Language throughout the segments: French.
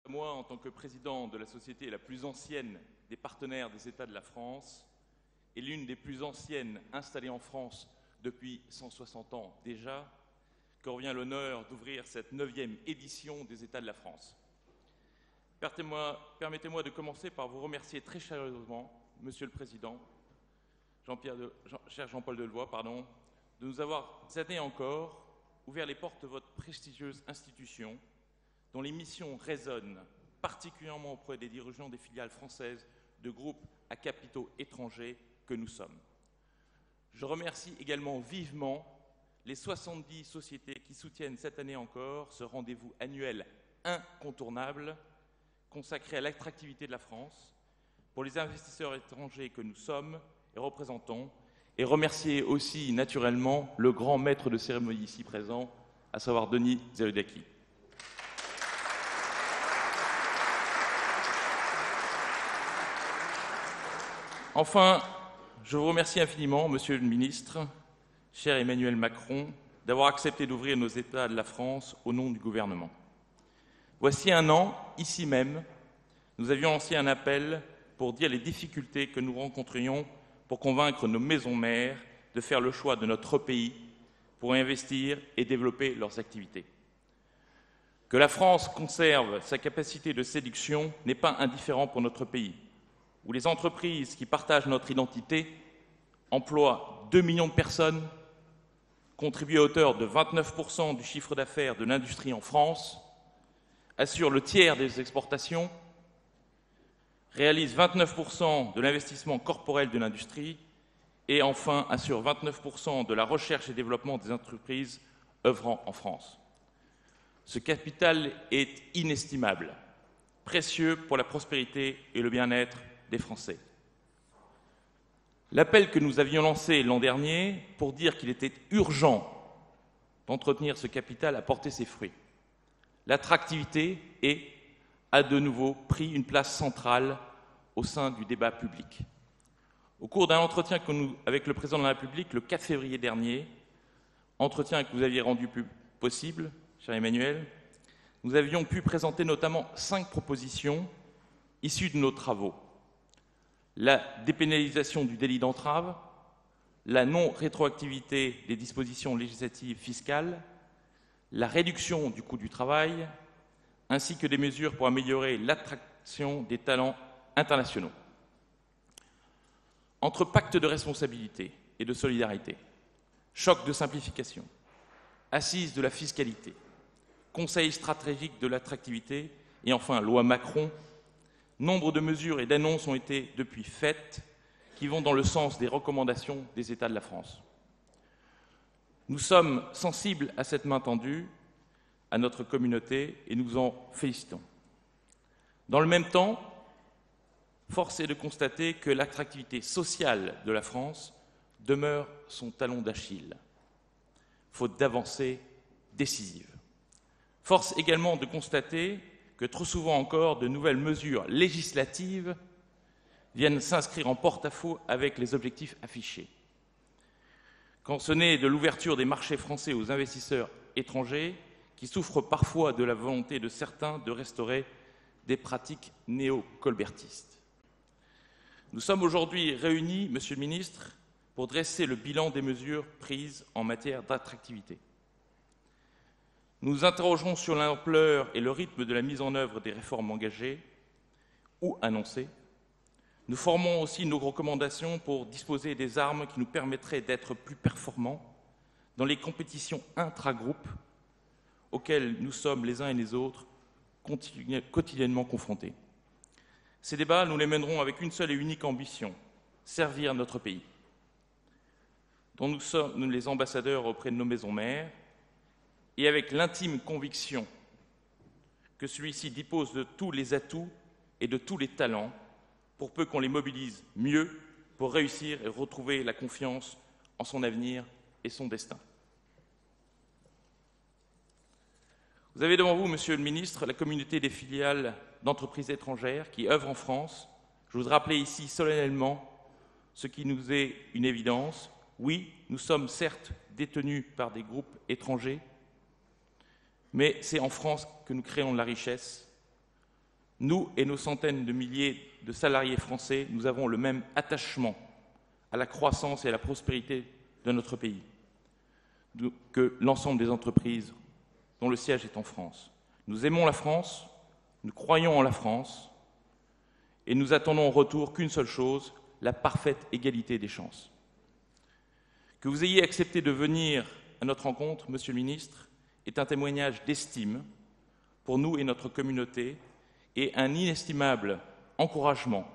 Moi, en tant que président de la société la plus ancienne des partenaires des États de la France et l'une des plus anciennes installées en France depuis 160 ans déjà, que revient l'honneur d'ouvrir cette 9e édition des États de la France. Permettez-moi de commencer par vous remercier très chaleureusement, Monsieur le Président, cher Jean-Paul Delevoye, de nous avoir cette année encore ouvert les portes de votre prestigieuse institution, dont les missions résonnent particulièrement auprès des dirigeants des filiales françaises de groupes à capitaux étrangers que nous sommes. Je remercie également vivement les 70 sociétés qui soutiennent cette année encore ce rendez-vous annuel incontournable consacré à l'attractivité de la France pour les investisseurs étrangers que nous sommes et représentons, et remercier aussi naturellement le grand maître de cérémonie ici présent, à savoir Denis Zerudaki. Enfin, je vous remercie infiniment, Monsieur le Ministre, cher Emmanuel Macron, d'avoir accepté d'ouvrir nos États de la France au nom du gouvernement. Voici un an, ici même, nous avions lancé un appel pour dire les difficultés que nous rencontrions pour convaincre nos maisons mères de faire le choix de notre pays pour investir et développer leurs activités. Que la France conserve sa capacité de séduction n'est pas indifférent pour notre pays, où les entreprises qui partagent notre identité emploient 2 millions de personnes, contribuent à hauteur de 29% du chiffre d'affaires de l'industrie en France, assurent le tiers des exportations, réalisent 29% de l'investissement corporel de l'industrie et enfin assurent 29% de la recherche et développement des entreprises œuvrant en France. Ce capital est inestimable, précieux pour la prospérité et le bien-être des Français. L'appel que nous avions lancé l'an dernier pour dire qu'il était urgent d'entretenir ce capital a porté ses fruits. L'attractivité a de nouveau pris une place centrale au sein du débat public. Au cours d'un entretien avec le Président de la République le 4 février dernier, entretien que vous aviez rendu possible, cher Emmanuel, nous avions pu présenter notamment 5 propositions issues de nos travaux. La dépénalisation du délit d'entrave, la non-rétroactivité des dispositions législatives fiscales, la réduction du coût du travail, ainsi que des mesures pour améliorer l'attraction des talents internationaux. Entre pacte de responsabilité et de solidarité, choc de simplification, assises de la fiscalité, conseil stratégique de l'attractivité et enfin loi Macron, nombre de mesures et d'annonces ont été depuis faites qui vont dans le sens des recommandations des États de la France. Nous sommes sensibles à cette main tendue à notre communauté et nous en félicitons. Dans le même temps, force est de constater que l'attractivité sociale de la France demeure son talon d'Achille, faute d'avancées décisives. Force également de constater que trop souvent encore, de nouvelles mesures législatives viennent s'inscrire en porte-à-faux avec les objectifs affichés. Quand ce n'est de l'ouverture des marchés français aux investisseurs étrangers, qui souffrent parfois de la volonté de certains de restaurer des pratiques néo-colbertistes. Nous sommes aujourd'hui réunis, Monsieur le Ministre, pour dresser le bilan des mesures prises en matière d'attractivité. Nous nous interrogerons sur l'ampleur et le rythme de la mise en œuvre des réformes engagées ou annoncées. Nous formons aussi nos recommandations pour disposer des armes qui nous permettraient d'être plus performants dans les compétitions intra-groupes auxquelles nous sommes les uns et les autres quotidiennement confrontés. Ces débats, nous les mènerons avec une seule et unique ambition, servir notre pays, dont nous sommes les ambassadeurs auprès de nos maisons mères, et avec l'intime conviction que celui-ci dispose de tous les atouts et de tous les talents, pour peu qu'on les mobilise mieux pour réussir et retrouver la confiance en son avenir et son destin. Vous avez devant vous, Monsieur le Ministre, la communauté des filiales d'entreprises étrangères qui œuvrent en France. Je voudrais rappeler ici solennellement ce qui nous est une évidence. Oui, nous sommes certes détenus par des groupes étrangers, mais c'est en France que nous créons de la richesse. Nous et nos centaines de milliers de salariés français, nous avons le même attachement à la croissance et à la prospérité de notre pays que l'ensemble des entreprises dont le siège est en France. Nous aimons la France, nous croyons en la France, et nous attendons en retour qu'une seule chose, la parfaite égalité des chances. Que vous ayez accepté de venir à notre rencontre, Monsieur le Ministre, est un témoignage d'estime pour nous et notre communauté et un inestimable encouragement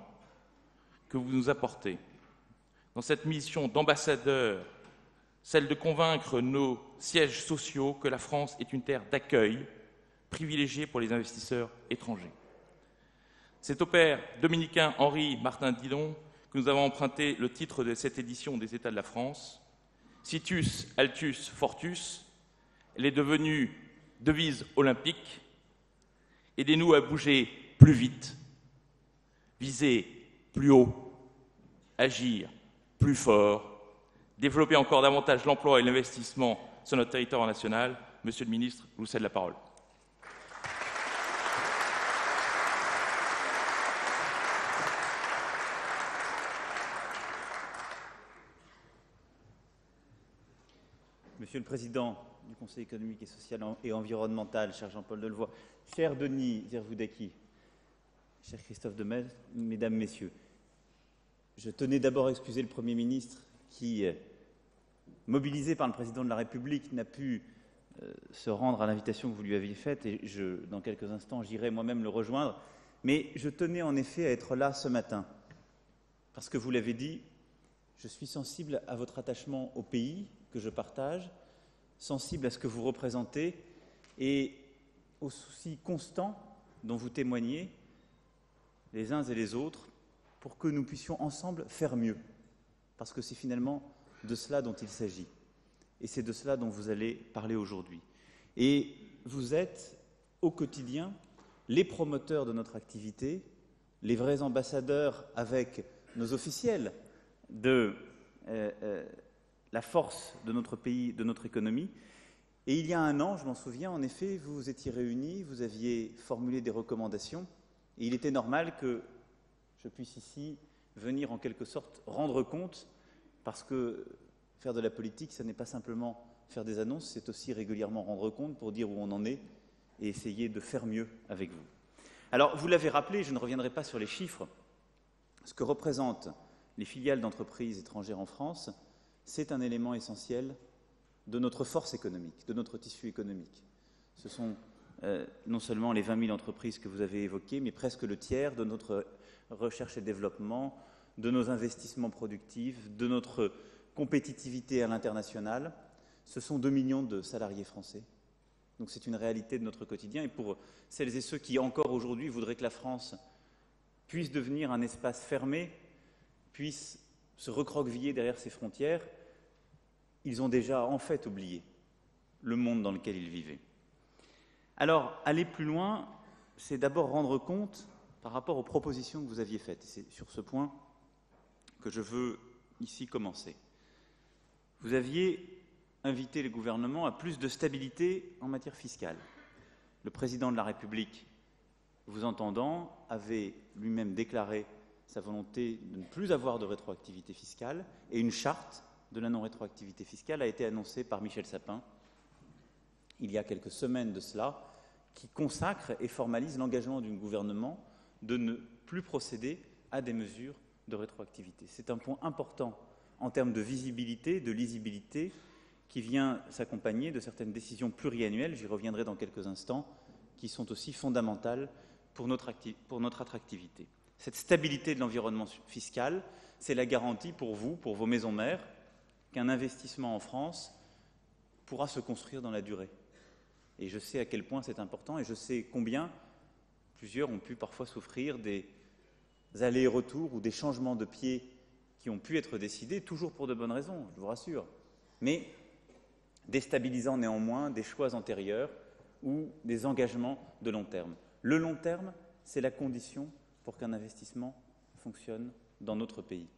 que vous nous apportez dans cette mission d'ambassadeur, celle de convaincre nos sièges sociaux que la France est une terre d'accueil privilégiée pour les investisseurs étrangers. C'est au père dominicain Henri Martin Didon que nous avons emprunté le titre de cette édition des États de la France. Situs Altus Fortus, elle est devenue devise olympique. Aidez-nous à bouger plus vite, viser plus haut, agir plus fort, développer encore davantage l'emploi et l'investissement sur notre territoire national. Monsieur le ministre, je vous cède la parole. Monsieur le Président du Conseil économique et social et environnemental, cher Jean-Paul Delevoye, cher Denis Zervoudaki, cher Christophe Demel, Mesdames, Messieurs, je tenais d'abord à excuser le Premier ministre qui, mobilisé par le Président de la République, n'a pu se rendre à l'invitation que vous lui aviez faite et dans quelques instants, j'irai moi-même le rejoindre. Mais je tenais en effet à être là ce matin parce que vous l'avez dit, je suis sensible à votre attachement au pays que je partage, sensible à ce que vous représentez et au souci constant dont vous témoignez, les uns et les autres, pour que nous puissions ensemble faire mieux. Parce que c'est finalement de cela dont il s'agit. Et c'est de cela dont vous allez parler aujourd'hui. Et vous êtes, au quotidien, les promoteurs de notre activité, les vrais ambassadeurs avec nos officiels de la force de notre pays, de notre économie. Et il y a un an, je m'en souviens, en effet, vous vous étiez réunis, vous aviez formulé des recommandations, et il était normal que je puisse ici venir en quelque sorte rendre compte, parce que faire de la politique, ce n'est pas simplement faire des annonces, c'est aussi régulièrement rendre compte pour dire où on en est et essayer de faire mieux avec vous. Alors, vous l'avez rappelé, je ne reviendrai pas sur les chiffres, ce que représentent les filiales d'entreprises étrangères en France, c'est un élément essentiel de notre force économique, de notre tissu économique. Ce sont non seulement les 20 000 entreprises que vous avez évoquées, mais presque le tiers de notre recherche et développement, de nos investissements productifs, de notre compétitivité à l'international. Ce sont 2 millions de salariés français. Donc c'est une réalité de notre quotidien. Et pour celles et ceux qui, encore aujourd'hui, voudraient que la France puisse devenir un espace fermé, puisse se recroqueviller derrière ses frontières, ils ont déjà en fait oublié le monde dans lequel ils vivaient. Alors, aller plus loin, c'est d'abord rendre compte par rapport aux propositions que vous aviez faites. Et c'est sur ce point que je veux ici commencer. Vous aviez invité le gouvernement à plus de stabilité en matière fiscale. Le président de la République, vous entendant, avait lui-même déclaré sa volonté de ne plus avoir de rétroactivité fiscale, et une charte de la non-rétroactivité fiscale a été annoncée par Michel Sapin il y a quelques semaines de cela, qui consacre et formalise l'engagement du gouvernement de ne plus procéder à des mesures de rétroactivité. C'est un point important en termes de visibilité, de lisibilité, qui vient s'accompagner de certaines décisions pluriannuelles, j'y reviendrai dans quelques instants, qui sont aussi fondamentales pour notre attractivité. Cette stabilité de l'environnement fiscal, c'est la garantie pour vous, pour vos maisons mères, qu'un investissement en France pourra se construire dans la durée. Et je sais à quel point c'est important, et je sais combien plusieurs ont pu parfois souffrir des allers-retours ou des changements de pied qui ont pu être décidés, toujours pour de bonnes raisons, je vous rassure, mais déstabilisant néanmoins des choix antérieurs ou des engagements de long terme. Le long terme, c'est la condition pour qu'un investissement fonctionne dans notre pays,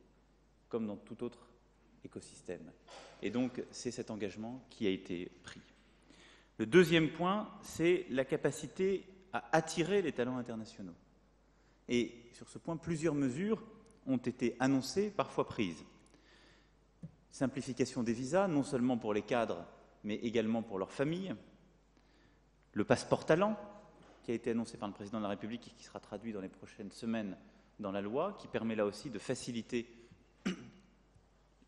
comme dans tout autre écosystème. Et donc, c'est cet engagement qui a été pris. Le deuxième point, c'est la capacité à attirer les talents internationaux. Et sur ce point, plusieurs mesures ont été annoncées, parfois prises. Simplification des visas, non seulement pour les cadres, mais également pour leurs familles. Le passeport talent, qui a été annoncé par le président de la République et qui sera traduit dans les prochaines semaines dans la loi, qui permet là aussi de faciliter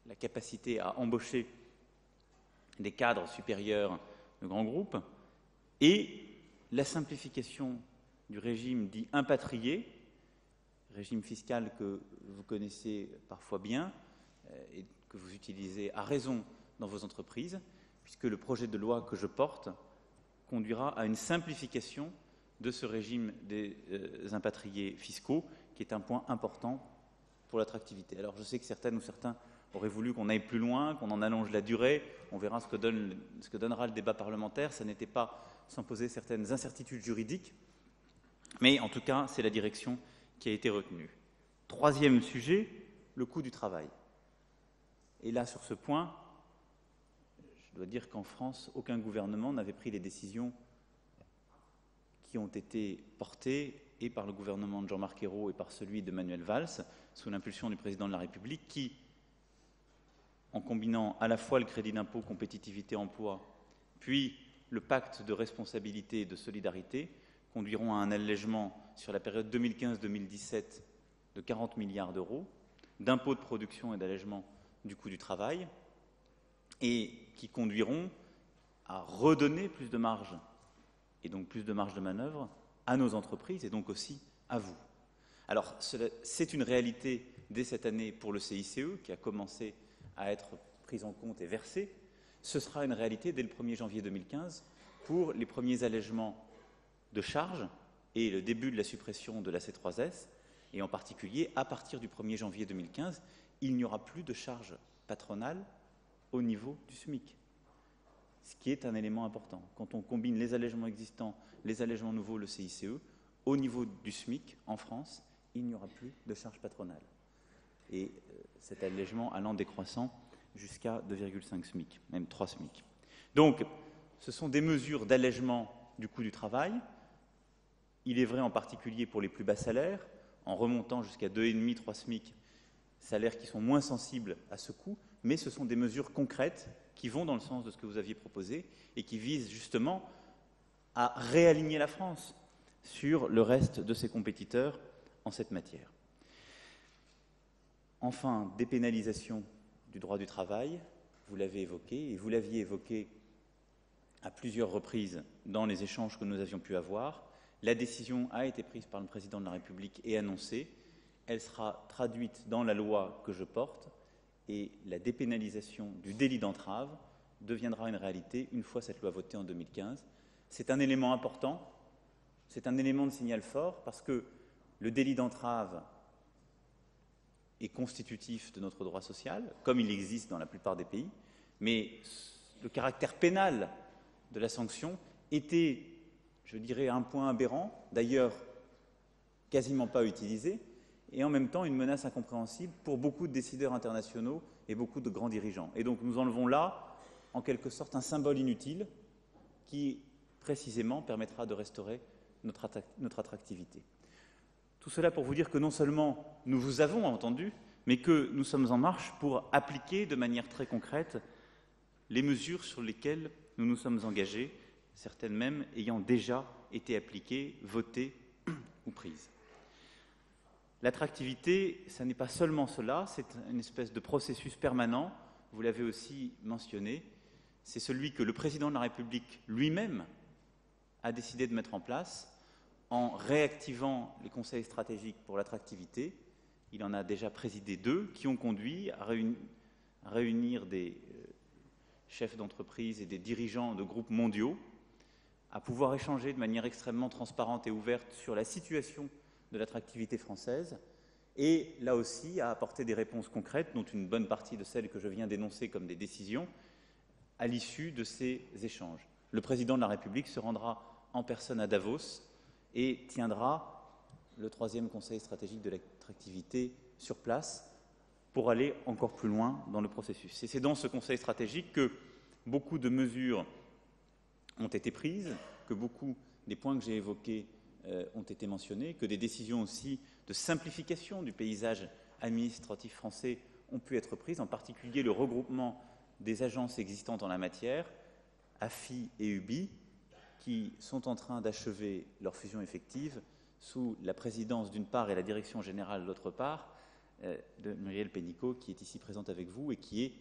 la capacité à embaucher des cadres supérieurs de grands groupes, et la simplification du régime dit impatrié, régime fiscal que vous connaissez parfois bien et que vous utilisez à raison dans vos entreprises, puisque le projet de loi que je porte conduira à une simplification de ce régime des impatriés fiscaux, qui est un point important pour l'attractivité. Alors je sais que certaines ou certains auraient voulu qu'on aille plus loin, qu'on en allonge la durée, on verra ce que donnera le débat parlementaire, ça n'était pas sans poser certaines incertitudes juridiques, mais en tout cas c'est la direction qui a été retenue. Troisième sujet, le coût du travail. Et là sur ce point, je dois dire qu'en France, aucun gouvernement n'avait pris les décisions qui ont été portées et par le gouvernement de Jean-Marc Ayrault et par celui de Manuel Valls, sous l'impulsion du président de la République, qui, en combinant à la fois le crédit d'impôt, compétitivité, emploi, puis le pacte de responsabilité et de solidarité, conduiront à un allègement sur la période 2015-2017 de 40 milliards d'euros, d'impôts de production et d'allègement du coût du travail, et qui conduiront à redonner plus de marge, et donc plus de marge de manœuvre, à nos entreprises et donc aussi à vous. Alors, c'est une réalité dès cette année pour le CICE, qui a commencé à être pris en compte et versé. Ce sera une réalité dès le 1er janvier 2015 pour les premiers allègements de charges et le début de la suppression de la C3S. Et en particulier, à partir du 1er janvier 2015, il n'y aura plus de charges patronales au niveau du SMIC. Ce qui est un élément important. Quand on combine les allègements existants, les allègements nouveaux, le CICE, au niveau du SMIC, en France, il n'y aura plus de charges patronales. Et cet allègement allant décroissant jusqu'à 2,5 SMIC, même 3 SMIC. Donc, ce sont des mesures d'allègement du coût du travail. Il est vrai en particulier pour les plus bas salaires, en remontant jusqu'à 2,5, 3 SMIC, salaires qui sont moins sensibles à ce coût, mais ce sont des mesures concrètes qui vont dans le sens de ce que vous aviez proposé et qui visent justement à réaligner la France sur le reste de ses compétiteurs en cette matière. Enfin, dépénalisation du droit du travail, vous l'avez évoqué, et vous l'aviez évoqué à plusieurs reprises dans les échanges que nous avions pu avoir. La décision a été prise par le président de la République et annoncée. Elle sera traduite dans la loi que je porte, et la dépénalisation du délit d'entrave deviendra une réalité une fois cette loi votée en 2015. C'est un élément important, c'est un élément de signal fort, parce que le délit d'entrave est constitutif de notre droit social, comme il existe dans la plupart des pays, mais le caractère pénal de la sanction était, je dirais, un point aberrant, d'ailleurs quasiment pas utilisé, et en même temps une menace incompréhensible pour beaucoup de décideurs internationaux et beaucoup de grands dirigeants. Et donc nous enlevons là, en quelque sorte, un symbole inutile qui, précisément, permettra de restaurer notre attractivité. Tout cela pour vous dire que non seulement nous vous avons entendu, mais que nous sommes en marche pour appliquer de manière très concrète les mesures sur lesquelles nous nous sommes engagés, certaines même ayant déjà été appliquées, votées ou prises. L'attractivité, ça n'est pas seulement cela, c'est une espèce de processus permanent, vous l'avez aussi mentionné, c'est celui que le président de la République lui-même a décidé de mettre en place en réactivant les conseils stratégiques pour l'attractivité. Il en a déjà présidé 2 qui ont conduit à réunir des chefs d'entreprise et des dirigeants de groupes mondiaux, à pouvoir échanger de manière extrêmement transparente et ouverte sur la situation de l'attractivité française, et là aussi à apporter des réponses concrètes, dont une bonne partie de celles que je viens d'énoncer comme des décisions, à l'issue de ces échanges. Le président de la République se rendra en personne à Davos et tiendra le 3e Conseil stratégique de l'attractivité sur place pour aller encore plus loin dans le processus. Et c'est dans ce Conseil stratégique que beaucoup de mesures ont été prises, que beaucoup des points que j'ai évoqués ont été mentionnées, que des décisions aussi de simplification du paysage administratif français ont pu être prises, en particulier le regroupement des agences existantes en la matière, AFI et UBI, qui sont en train d'achever leur fusion effective sous la présidence d'une part et la direction générale d'autre part de Muriel Pénicaud, qui est ici présente avec vous et qui est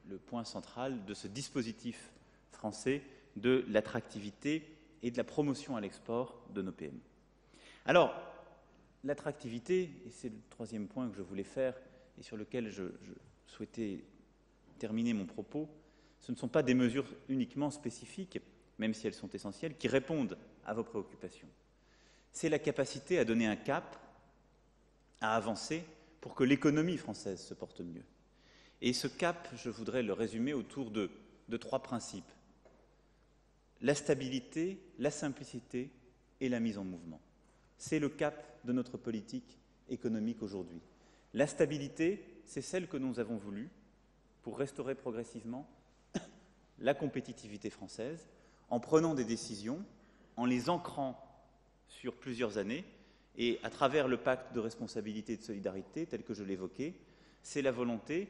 le point central de ce dispositif français de l'attractivité et de la promotion à l'export de nos PME. Alors, l'attractivité, et c'est le troisième point que je voulais faire et sur lequel je souhaitais terminer mon propos, ce ne sont pas des mesures uniquement spécifiques, même si elles sont essentielles, qui répondent à vos préoccupations. C'est la capacité à donner un cap, à avancer pour que l'économie française se porte mieux. Et ce cap, je voudrais le résumer autour de trois principes. La stabilité, la simplicité et la mise en mouvement. C'est le cap de notre politique économique aujourd'hui. La stabilité, c'est celle que nous avons voulu pour restaurer progressivement la compétitivité française, en prenant des décisions, en les ancrant sur plusieurs années, et à travers le pacte de responsabilité et de solidarité, tel que je l'évoquais, c'est la volonté,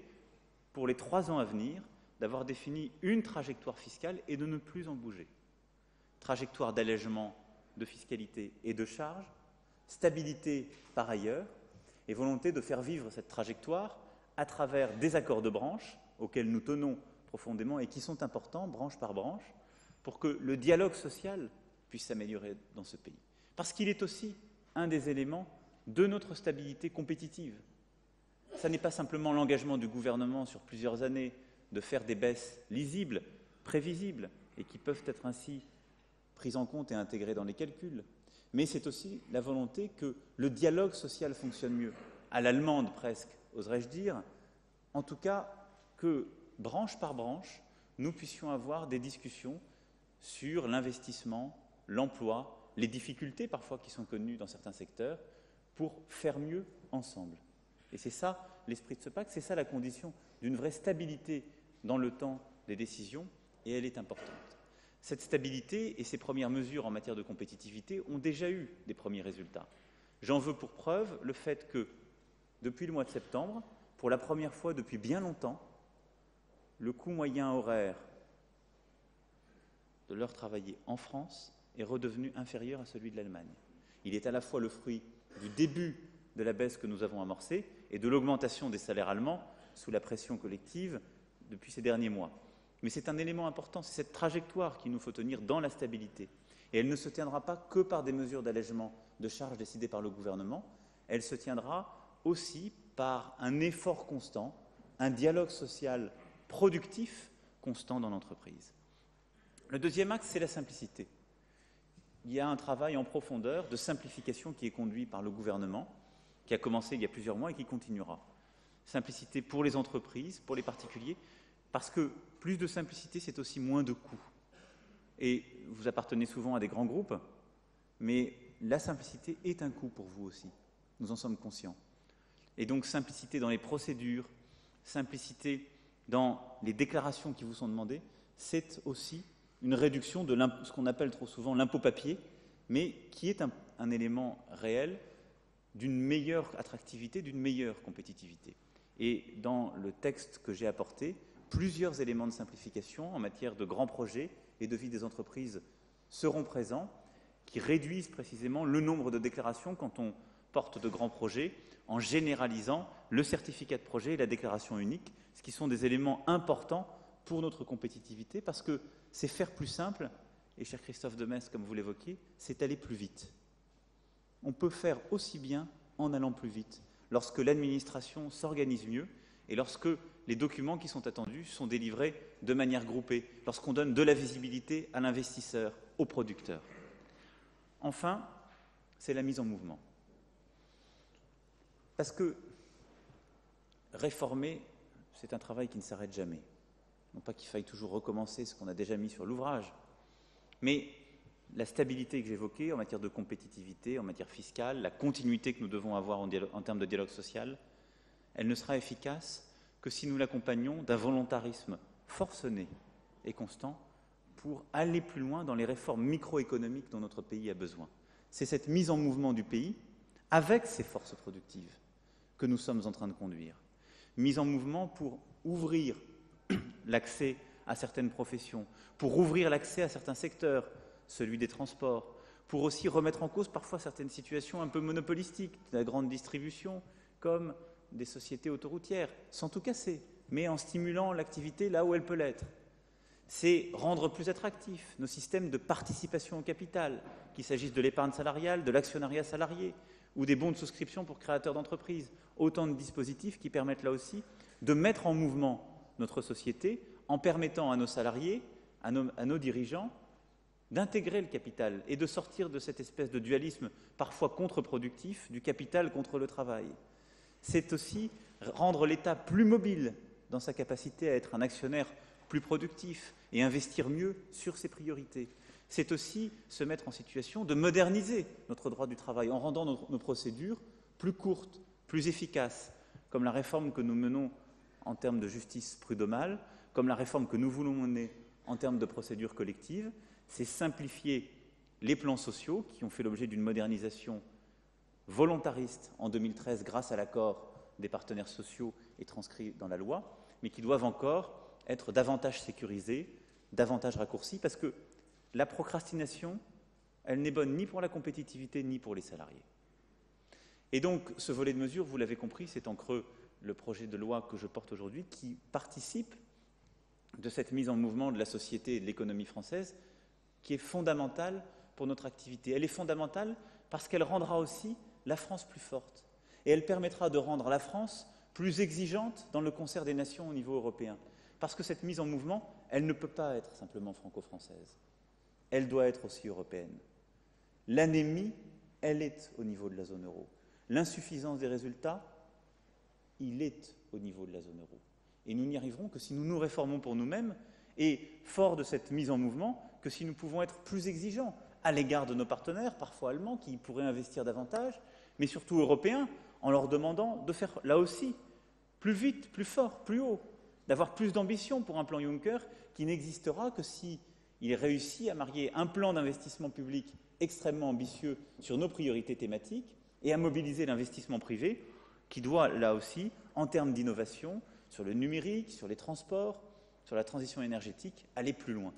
pour les 3 ans à venir, d'avoir défini une trajectoire fiscale et de ne plus en bouger. Trajectoire d'allègement de fiscalité et de charges, stabilité par ailleurs, et volonté de faire vivre cette trajectoire à travers des accords de branche auxquels nous tenons profondément et qui sont importants, branche par branche, pour que le dialogue social puisse s'améliorer dans ce pays. Parce qu'il est aussi un des éléments de notre stabilité compétitive. Ça n'est pas simplement l'engagement du gouvernement sur plusieurs années de faire des baisses lisibles, prévisibles, et qui peuvent être ainsi prises en compte et intégrées dans les calculs, mais c'est aussi la volonté que le dialogue social fonctionne mieux, à l'allemande presque, oserais-je dire, en tout cas que, branche par branche, nous puissions avoir des discussions sur l'investissement, l'emploi, les difficultés parfois qui sont connues dans certains secteurs, pour faire mieux ensemble. Et c'est ça l'esprit de ce pacte, c'est ça la condition d'une vraie stabilité dans le temps des décisions, et elle est importante. Cette stabilité et ces premières mesures en matière de compétitivité ont déjà eu des premiers résultats. J'en veux pour preuve le fait que, depuis le mois de septembre, pour la première fois depuis bien longtemps, le coût moyen horaire de l'heure travaillée en France est redevenu inférieur à celui de l'Allemagne. Il est à la fois le fruit du début de la baisse que nous avons amorcée et de l'augmentation des salaires allemands sous la pression collective depuis ces derniers mois. Mais c'est un élément important, c'est cette trajectoire qu'il nous faut tenir dans la stabilité. Et elle ne se tiendra pas que par des mesures d'allègement de charges décidées par le gouvernement, elle se tiendra aussi par un effort constant, un dialogue social productif constant dans l'entreprise. Le deuxième axe, c'est la simplicité. Il y a un travail en profondeur de simplification qui est conduit par le gouvernement, qui a commencé il y a plusieurs mois et qui continuera. Simplicité pour les entreprises, pour les particuliers, parce que plus de simplicité, c'est aussi moins de coûts. Et vous appartenez souvent à des grands groupes, mais la simplicité est un coût pour vous aussi. Nous en sommes conscients. Et donc simplicité dans les procédures, simplicité dans les déclarations qui vous sont demandées, c'est aussi une réduction de ce qu'on appelle trop souvent l'impôt papier, mais qui est un élément réel d'une meilleure attractivité, d'une meilleure compétitivité. Et dans le texte que j'ai apporté, plusieurs éléments de simplification en matière de grands projets et de vie des entreprises seront présents, qui réduisent précisément le nombre de déclarations quand on porte de grands projets, en généralisant le certificat de projet et la déclaration unique, ce qui sont des éléments importants pour notre compétitivité, parce que c'est faire plus simple, et cher Christophe de Metz, comme vous l'évoquiez, c'est aller plus vite. On peut faire aussi bien en allant plus vite, lorsque l'administration s'organise mieux et lorsque les documents qui sont attendus sont délivrés de manière groupée, lorsqu'on donne de la visibilité à l'investisseur, au producteur. Enfin, c'est la mise en mouvement. Parce que réformer, c'est un travail qui ne s'arrête jamais. Non pas qu'il faille toujours recommencer ce qu'on a déjà mis sur l'ouvrage, mais la stabilité que j'évoquais en matière de compétitivité, en matière fiscale, la continuité que nous devons avoir en termes de dialogue social, elle ne sera efficace que si nous l'accompagnons d'un volontarisme forcené et constant pour aller plus loin dans les réformes microéconomiques dont notre pays a besoin. C'est cette mise en mouvement du pays, avec ses forces productives, que nous sommes en train de conduire. Mise en mouvement pour ouvrir l'accès à certaines professions, pour ouvrir l'accès à certains secteurs, celui des transports, pour aussi remettre en cause parfois certaines situations un peu monopolistiques de la grande distribution, comme des sociétés autoroutières, sans tout casser, mais en stimulant l'activité là où elle peut l'être. C'est rendre plus attractifs nos systèmes de participation au capital, qu'il s'agisse de l'épargne salariale, de l'actionnariat salarié ou des bons de souscription pour créateurs d'entreprises. Autant de dispositifs qui permettent là aussi de mettre en mouvement notre société en permettant à nos salariés, à nos dirigeants, d'intégrer le capital et de sortir de cette espèce de dualisme parfois contre-productif du capital contre le travail. C'est aussi rendre l'État plus mobile dans sa capacité à être un actionnaire plus productif et investir mieux sur ses priorités. C'est aussi se mettre en situation de moderniser notre droit du travail en rendant nos procédures plus courtes, plus efficaces, comme la réforme que nous menons en termes de justice prud'homale, comme la réforme que nous voulons mener en termes de procédures collectives. C'est simplifier les plans sociaux qui ont fait l'objet d'une modernisation volontariste en 2013 grâce à l'accord des partenaires sociaux et transcrits dans la loi, mais qui doivent encore être davantage sécurisés, davantage raccourcis, parce que la procrastination, elle n'est bonne ni pour la compétitivité ni pour les salariés. Et donc, ce volet de mesures, vous l'avez compris, c'est en creux le projet de loi que je porte aujourd'hui qui participe de cette mise en mouvement de la société et de l'économie française qui est fondamentale pour notre activité. Elle est fondamentale parce qu'elle rendra aussi la France plus forte. Et elle permettra de rendre la France plus exigeante dans le concert des nations au niveau européen. Parce que cette mise en mouvement, elle ne peut pas être simplement franco-française. Elle doit être aussi européenne. L'anémie, elle est au niveau de la zone euro. L'insuffisance des résultats, il est au niveau de la zone euro. Et nous n'y arriverons que si nous nous réformons pour nous-mêmes et, fort de cette mise en mouvement, que si nous pouvons être plus exigeants à l'égard de nos partenaires, parfois allemands, qui pourraient investir davantage, mais surtout européens, en leur demandant de faire, là aussi, plus vite, plus fort, plus haut, d'avoir plus d'ambition pour un plan Juncker qui n'existera que s'il réussit à marier un plan d'investissement public extrêmement ambitieux sur nos priorités thématiques et à mobiliser l'investissement privé qui doit, là aussi, en termes d'innovation, sur le numérique, sur les transports, sur la transition énergétique, aller plus loin.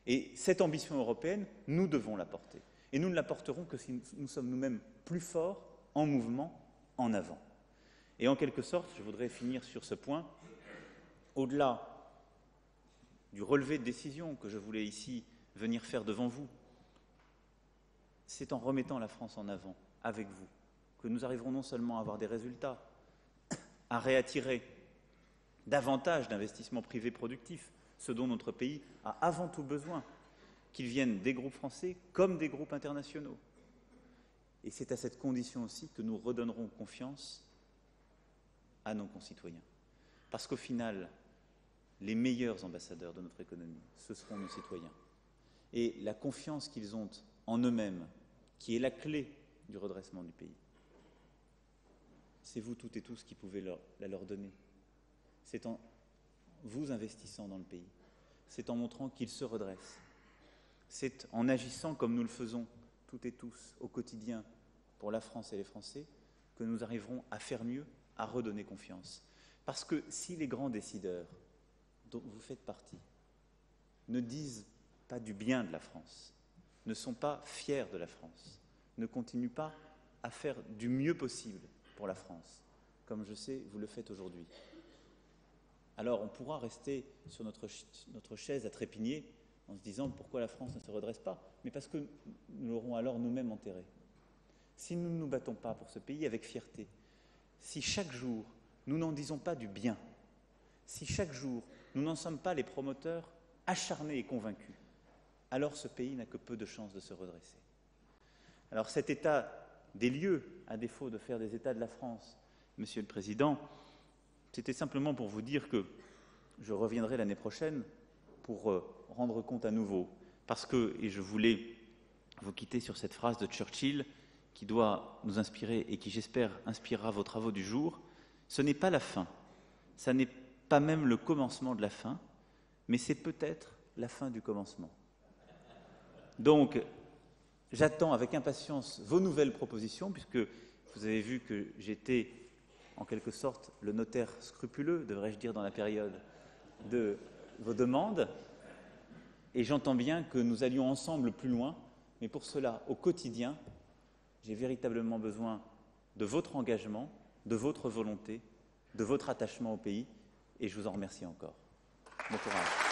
Et cette ambition européenne, nous devons la porter. Et nous ne la porterons que si nous sommes nous-mêmes plus forts, en mouvement, en avant. Et en quelque sorte, je voudrais finir sur ce point, au-delà du relevé de décision que je voulais ici venir faire devant vous, c'est en remettant la France en avant, avec vous, que nous arriverons non seulement à avoir des résultats, à réattirer davantage d'investissements privés productifs, ce dont notre pays a avant tout besoin, qu'ils viennent des groupes français comme des groupes internationaux. Et c'est à cette condition aussi que nous redonnerons confiance à nos concitoyens. Parce qu'au final, les meilleurs ambassadeurs de notre économie, ce seront nos citoyens. Et la confiance qu'ils ont en eux-mêmes, qui est la clé du redressement du pays, c'est vous toutes et tous qui pouvez la leur donner. C'est en vous investissant dans le pays, c'est en montrant qu'il se redresse, c'est en agissant comme nous le faisons toutes et tous au quotidien pour la France et les Français que nous arriverons à faire mieux, à redonner confiance. Parce que si les grands décideurs dont vous faites partie ne disent pas du bien de la France, ne sont pas fiers de la France, ne continuent pas à faire du mieux possible pour la France, comme je sais vous le faites aujourd'hui, alors on pourra rester sur notre chaise à trépigner en se disant pourquoi la France ne se redresse pas, mais parce que nous l'aurons alors nous-mêmes enterré. Si nous ne nous battons pas pour ce pays avec fierté, si chaque jour nous n'en disons pas du bien, si chaque jour nous n'en sommes pas les promoteurs acharnés et convaincus, alors ce pays n'a que peu de chances de se redresser. Alors cet état des lieux, à défaut de faire des états de la France, Monsieur le Président, c'était simplement pour vous dire que je reviendrai l'année prochaine pour rendre compte à nouveau, parce que, et je voulais vous quitter sur cette phrase de Churchill qui doit nous inspirer et qui, j'espère, inspirera vos travaux du jour, ce n'est pas la fin, ça n'est pas même le commencement de la fin, mais c'est peut-être la fin du commencement. Donc, j'attends avec impatience vos nouvelles propositions, puisque vous avez vu que j'étais, en quelque sorte, le notaire scrupuleux, devrais-je dire, dans la période de vos demandes. Et j'entends bien que nous allions ensemble plus loin, mais pour cela, au quotidien, j'ai véritablement besoin de votre engagement, de votre volonté, de votre attachement au pays, et je vous en remercie encore. Bon courage.